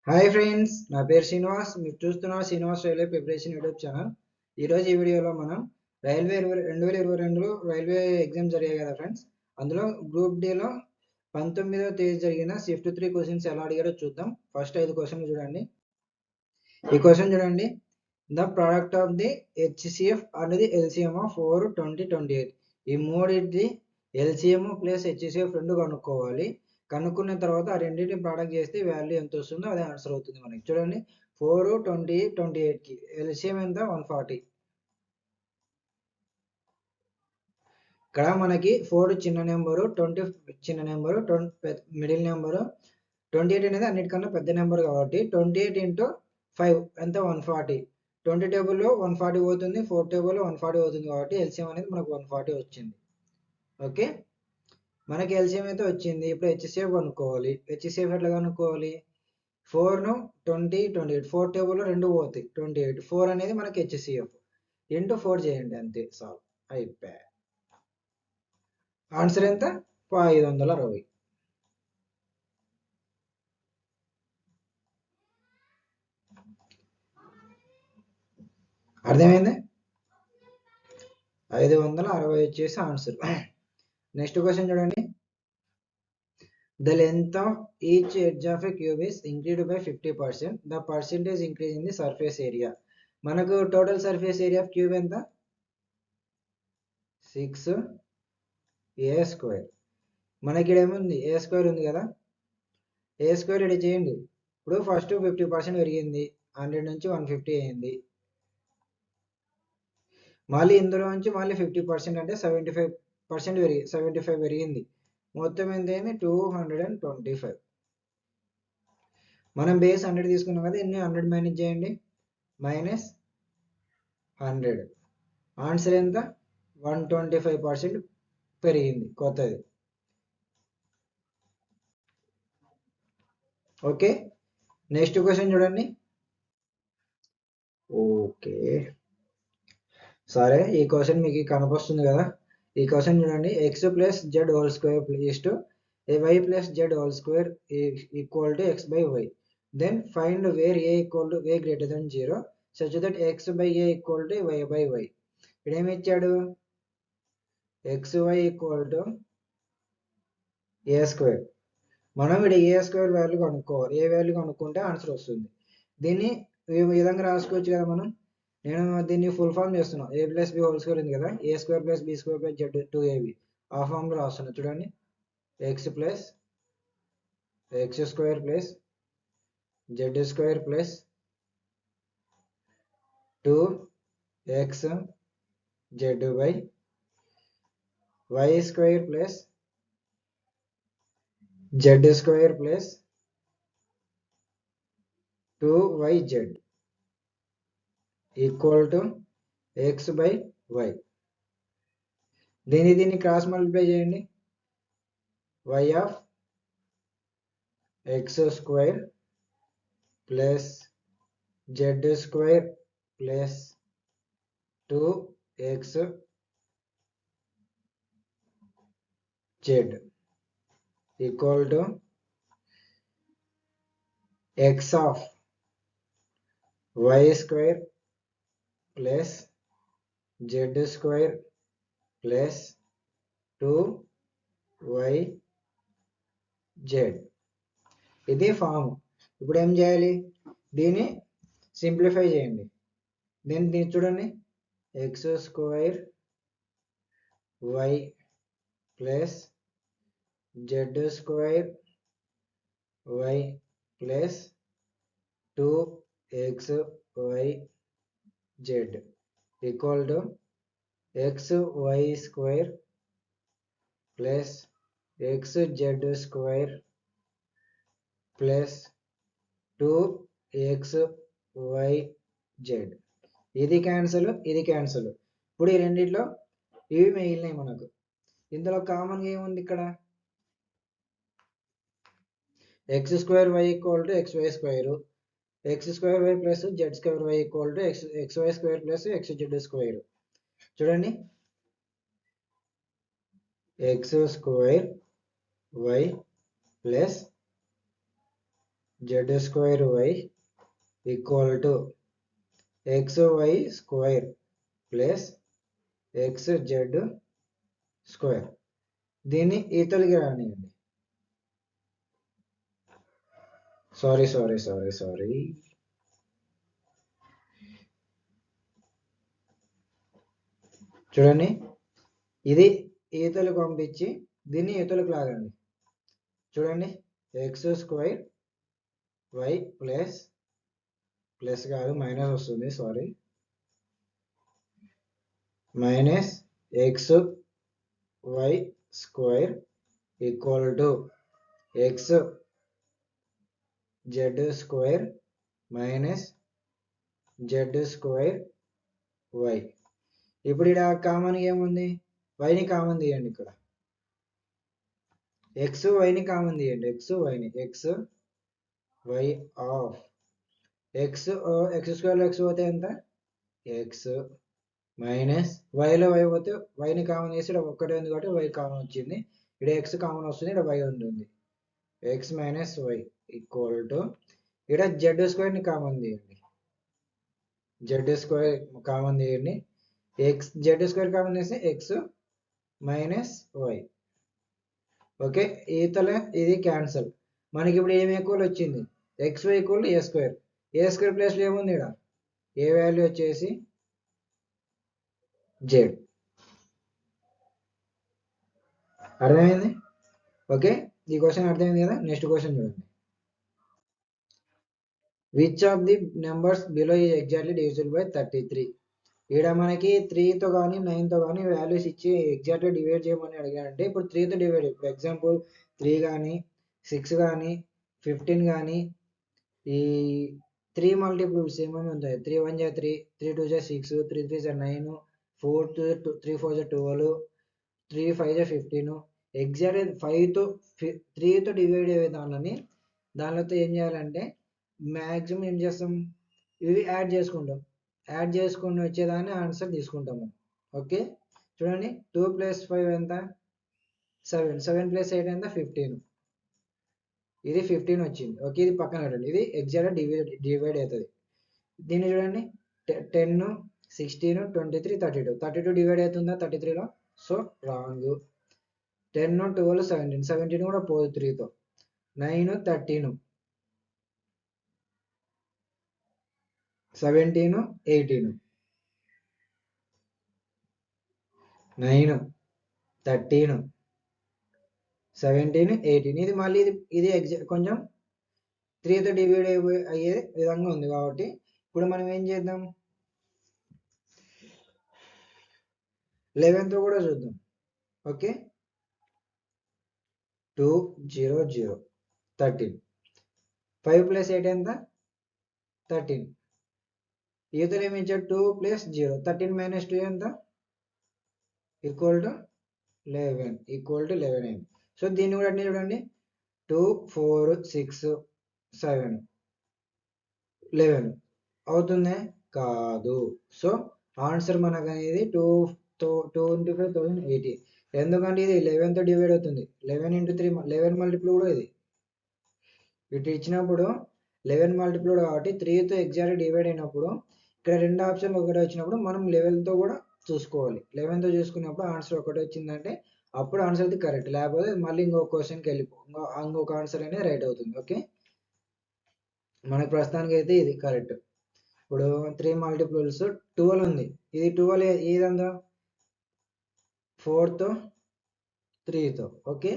Hi friends, నా పేరు శ్రీనివాస్. మీరు చూస్తున్నారు Srinivas railway preparation YouTube channel. ఈరోజు ఈ వీడియోలో మనం రైల్వే 2022లో రైల్వే ఎగ్జామ్ జరిగాయి కదా ఫ్రెండ్స్. అందులో గ్రూప్ డిలో 19వ తేదీ జరిగిన షిఫ్ట్ 3 క్వశ్చన్స్ ఎలా అడిగారో చూద్దాం. ఫస్ట్ 5 క్వశ్చన్లు చూడండి. ఈ క్వశ్చన్ చూడండి. The product of the HCF అనేది ఎల్సిఎం ఆఫ్ 4, 20, 28. ఈ మూడింటి ఎల్సిఎం ప్లస్ హెచ్సిఎఫ్ రెండు కనుక్కోవాలి. కనుక్కున్న తర్వాత ఆ రెండింటిని ప్రోడక్ట్ చేస్తే వాల్యూ ఎంత వస్తుందో అదే ఆన్సర్ అవుతుంది మనకి. చూడండి, 4, 20, 28కి ఎల్సిఎం ఎంత? 140. ఇక్కడ మనకి 4 చిన్న నెంబరు, 20 చిన్న నెంబరు, 20 మిడిల్ నెంబరు, 28 అనేది అన్నిటికన్నా పెద్ద నెంబర్ కాబట్టి 28 ఇంటూ 5 ఎంత? 140. 20 టేబుల్లో 140 పోతుంది, 4 టేబుల్లో 140 అవుతుంది కాబట్టి ఎల్సిఎం అనేది మనకు 140 వచ్చింది. ఓకే, మనకి ఎల్సిఎం అయితే వచ్చింది. ఇప్పుడు హెచ్సిఎఫ్ కనుక్కోవాలి. హెచ్సిఎఫ్ ఎట్లా కనుక్కోవాలి? 4ను 20, 28 4 టేబుల్లో 2 పోతాయి, 28. 4 అనేది మనకి హెచ్సిఎఫ్ ఇంటూ 4 చేయండి, అంతే, సాల్వ్ అయిపోయా. ఆన్సర్ ఎంత? 560. అర్థమైంది? 560 వచ్చేసి ఆన్సర్. నెక్స్ట్ క్వశ్చన్ చూడండి. The length of each edge of a cube is increased by 50%. The percentage increase in the surface area. మనకు total surface area of cube ఎంత? 6a². మనకి ఇక్కడ ఏముంది? a² ఉంది కదా. a² ఇక్కడ చేయండి. ఇప్పుడు ఫస్ట్ 50% పెరిగింది, 100 నుంచి 150 అయింది. మళ్ళీ ఇందులో నుంచి మళ్ళీ 50% అంటే 75% 75 పెరిగింది. మొత్తం ఎంత అయింది? 225. మనం బేస్ 100 తీసుకున్నాం కదా, ఎన్ని 100 మైనస్ చేయండి, -100. ఆన్సర్ ఎంత? 125% పెరిగింది కొత్తది. ఓకే, నెక్స్ట్ క్వశ్చన్ చూడండి. ఓకే, సరే, ఈ క్వశ్చన్ మీకు కనపస్తుంది కదా. ఈ క్వశ్చన్ చూడండి. x plus z whole square plus two y plus z whole square equal to x by y. Then find where a equal to a greater than 0 such that x by a equal to y by y. ఇక్కడ ఏమి ఇచ్చాడు? xy equal to a². మనం ఇక్కడ a² value కనుక్కోవాలి. ఏ value కనుక్కుంటే answer వస్తుంది. దీన్ని ఈ విధంగా రాసుకోవచ్చు కదా మనం. నేను దీన్ని ఫుల్ ఫామ్ చేస్తున్నా. a plus b whole square ఉంది కదా, a² plus b² plus Z 2ab. ఆ ఫామ్లో రాస్తున్నా చూడండి. x plus x² plus z² plus 2x z by y² plus z² plus 2yz equal to x by y. దీన్ని cross multiply చేయండి. y of x² plus z² plus 2xz equal to x of y² plus z² plus 2yz. ఇది form. ఇప్పుడు ఏం చేయాలి? దీన్ని simplify చేయండి. దీన్ని చూడండి. x² y plus z² y plus 2xyz equal to xy² plus xz² plus 2xyz. ఇది cancel, ఇది క్యాన్సల్. ఇప్పుడు ఈ రెండిట్లో ఇవి మిగిలినాయి మనకు. ఇందులో కామన్గా ఏముంది? ఇక్కడ x²y equal to xy², x²y plus z²y equal to xy² plus xz². చూడండి, x² y plus z square y equal to xy square plus x Z square. దీన్ని ఈతలకి రానియండి. సారీ చూడండి, ఇది ఈతలు పంపించి దీన్ని ఈతలకు లాగండి. చూడండి, ఎక్స్ స్క్వేర్ వై ప్లస్ కాదు మైనస్ వస్తుంది, sorry, minus x y square equal to x Z square minus z square y. ఇప్పుడు ఇక్కడ కామన్ ఏముంది? వైని కామన్ తీయండి. ఇక్కడ ఎక్స్ వైని కామన్ తీయండి. ఎక్స్ వై ఆఫ్ ఎక్స్ స్క్వేర్లో ఎక్స్ పోతే ఎంత? ఎక్స్ మైనస్ వైలో వై పోతే వైని కామన్ చేసి ఇక్కడ ఒక్కటే ఉంది కాబట్టి వై కామన్ వచ్చింది. ఇక్కడ ఎక్స్ కామన్ వస్తుంది, ఇక్కడ వై ఉంటుంది. X minus Y equal to ఇక్కడ జెడ్ స్క్వేర్ని కామన్ తీయండి. జెడ్ స్క్వేర్ కామన్ తీయండి. ఎక్స్ జెడ్ స్క్వేర్ కామన్ చేస్తే ఎక్స్ మైనస్ వై. ఓకే, ఈతల ఇది క్యాన్సల్. మనకి ఇప్పుడు ఏమి ఈక్వల్ వచ్చింది? X Y equal A square. A square ప్లేస్లో ఏముంది? ఇక్కడ ఏ వాల్యూ వచ్చేసి జెడ్. అర్థమైంది? ఓకే, ఈ క్వశ్చన్ అర్థమైంది కదా. నెక్స్ట్ క్వశ్చన్ చూడండి. Which of the numbers below is exactly divisible by 33? ఇక్కడ మనకి 3తో కానీ 9తో కానీ వాల్యూస్ ఇచ్చి ఎగ్జాక్ట్గా డివైడ్ చేయమని అడిగారంటే ఇప్పుడు 3తో డివైడ్. ఇప్పుడు ఎగ్జాంపుల్ 3 కానీ 6 కానీ 15 కానీ ఈ 3 మల్టిపుల్స్ ఏమేమి ఉంటాయి? 3 1 జా 3, 3 2 జా 6, 3 3 జా 9, 3 4 జా 12, 3 5 జా 15. ఎగ్జాక్ట్ 5తో 3తో డివైడ్ అయ్యే దానిలో ఏం చేయాలంటే మ్యాక్సిమం ఏం చేస్తాం? ఇవి యాడ్ చేసుకుంటాం. యాడ్ చేసుకుని వచ్చేదాన్ని ఆన్సర్ తీసుకుంటాము. ఓకే, చూడండి, 2 + 5 ఎంత? 7. 7 + 8 ఎంత? 15. ఇది 15 వచ్చింది. ఓకే, ఇది పక్కన పెట్టండి. ఇది ఎగ్జాక్ట్గా డివైడ్ అవుతుంది. దీన్ని చూడండి, 10, 16, 23, 32. 32 డివైడ్ అవుతుందా 33లో? So wrong. 10, 12, 17. 17 కూడా పోదు 3తో. 9, 13, 17, 18, 9, 13, 17, 18. ఇది మళ్ళీ ఇది కొంచెం 3తో డివైడ్ అయ్యే విధంగా ఉంది కాబట్టి ఇప్పుడు మనం ఏం చేద్దాం? 11తో కూడా చూద్దాం. ఓకే, 2 0 0 13. 5 + 8 ఎంత? 13. ఈతలు ఏమి ఇచ్చాడు? 2 + 0. 13 - 2 ఎంత? ఈక్వల్ టు 11 అయింది. సో దీన్ని కూడా అన్నీ చూడండి, 2 4 6 7 11 అవుతుంది కాదు. సో ఆన్సర్ మనకు అనేది 25,080. ఎందుకంటే ఇది 11తో డివైడ్ అవుతుంది. 11 × 3 11 మల్టిపుల్ కూడా ఇది. ఇటు ఇచ్చినప్పుడు 11 మల్టిపుల్ కాబట్టి 3తో ఎగ్జాక్ట్ డివైడ్ అయినప్పుడు ఇక్కడ 2 ఆప్షన్లు ఒకటి వచ్చినప్పుడు మనం 11తో కూడా చూసుకోవాలి. 11తో చూసుకున్నప్పుడు ఆన్సర్ ఒకటి వచ్చిందంటే అప్పుడు ఆన్సర్ అది కరెక్ట్. లేకపోతే మళ్ళీ ఇంకొక క్వశ్చన్కి ఇంకొక ఆన్సర్ అనేది రైట్ అవుతుంది. ఓకే, మనకు ప్రస్తుతానికి అయితే ఇది కరెక్ట్. ఇప్పుడు 3 మల్టిపుల్స్ 12 ఉంది. ఇది 12 ఏదంతా? 4తో 3తో. ఓకే,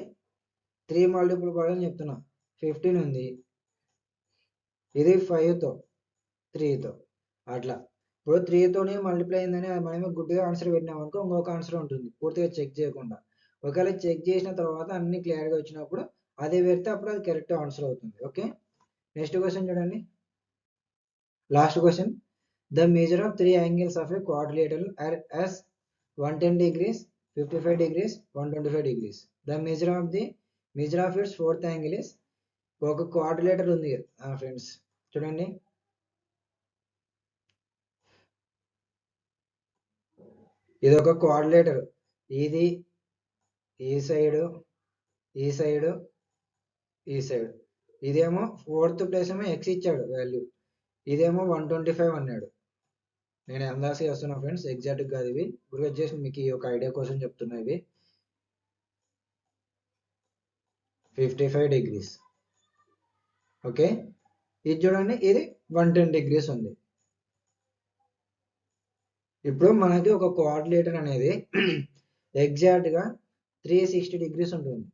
3 మల్టిపుల్ కూడా చెప్తున్నా. 15 ఉంది. ఇది 5తో 3తో అట్లా. ఇప్పుడు 3తోనే మల్టిప్లై అయిందని మనమే గుడ్డిగా ఆన్సర్ పెట్టినాం అనుకో ఇంకొక ఆన్సర్ ఉంటుంది పూర్తిగా చెక్ చేయకుండా. ఒకవేళ చెక్ చేసిన తర్వాత అన్ని క్లియర్గా వచ్చినప్పుడు అదే పెడితే అప్పుడు అది కరెక్ట్ ఆన్సర్ అవుతుంది. ఓకే, నెక్స్ట్ క్వశ్చన్ చూడండి. Last question. The measure of 3 angles of a quadrilateral are as 110 degrees, 55 degrees, 125 degrees. The measure of its fourth angle is. ఒక క్వాడ్రిలేటర్ ఉంది ఫ్రెండ్స్, చూడండి, ఇది ఒక క్వాడ్రిలేటర్. ఇది ఈ సైడ్ ఈ సైడ్ ఈ సైడ్ ఇదేమో 4th ప్లేస్ ఏమో ఎక్స్ ఇచ్చాడు వాల్యూ, ఇదేమో 125 అన్నాడు. నేను అందాసి చేస్తున్నా ఫ్రెండ్స్, ఎగ్జాక్ట్ కాదు ఇవి, ఇప్పుడు వచ్చేసి మీకు ఒక ఐడియా కోసం చెప్తున్నా. ఇవి 55 డిగ్రీస్. ఓకే, ఇది చూడండి, ఇది 110 డిగ్రీస్ ఉంది. ఇప్పుడు మనకి ఒక కోఆర్డినేటర్ అనేది ఎగ్జాక్ట్ గా 360 డిగ్రీస్ ఉంటుంది,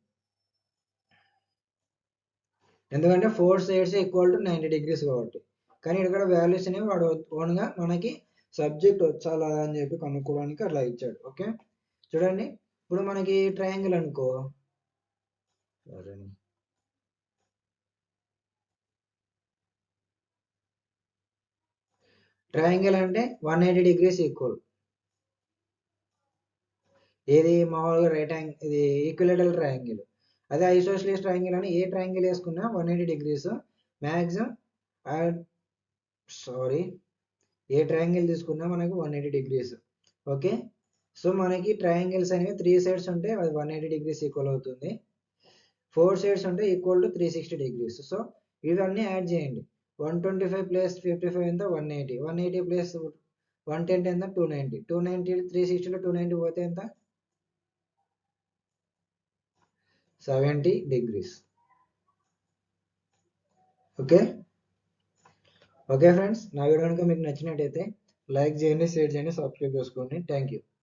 ఎందుకంటే 4 సైడ్స్ ఈక్వల్ టు 90 డిగ్రీస్ కాబట్టి. కానీ ఇక్కడ వాల్యూస్ అనేవి వాడు ఓన్ గా మనకి సబ్జెక్ట్ వచ్చాలా అని చెప్పి కనుక్కోవడానికి అట్లా ఇచ్చాడు. ఓకే, చూడండి, ఇప్పుడు మనకి ట్రయాంగిల్ అనుకో, ట్రయాంగిల్ అంటే 180 డిగ్రీస్ ఈక్వల్. ఏది మామూలుగా రైట్ యాంగిల్, ఇది ఈక్విలేటరల్ ట్రయాంగిల్. అదే ఐసోస్లిస్ ట్రయాంగిల్ అని ఏ ట్రయాంగిల్ వేసుకున్నా 180 degrees maximum. Sorry, a triangle తీసుకున్నా మనకు 180 డిగ్రీస్. ఓకే, సో మనకి ట్రయాంగిల్స్ అనేవి 3 సైడ్స్ ఉంటే అది 180 డిగ్రీస్ ఈక్వల్ అవుతుంది, 4 సైడ్స్ ఉంటే ఈక్వల్ టు 360 డిగ్రీస్. సో ఇవన్నీ యాడ్ చేయండి. 125 ప్లస్ 55 ఎంత 180, 180 ప్లస్ 110 ఎంత 290, 290 360లో 290 పోతే ఎంత 70 డిగ్రీస్. ఓకే ఓకే ఫ్రెండ్స్, నా వీడియో కనుక మీకు నచ్చినట్టయితే లైక్ చేయండి, షేర్ చేయండి, సబ్స్క్రైబ్ చేసుకోండి. Thank you.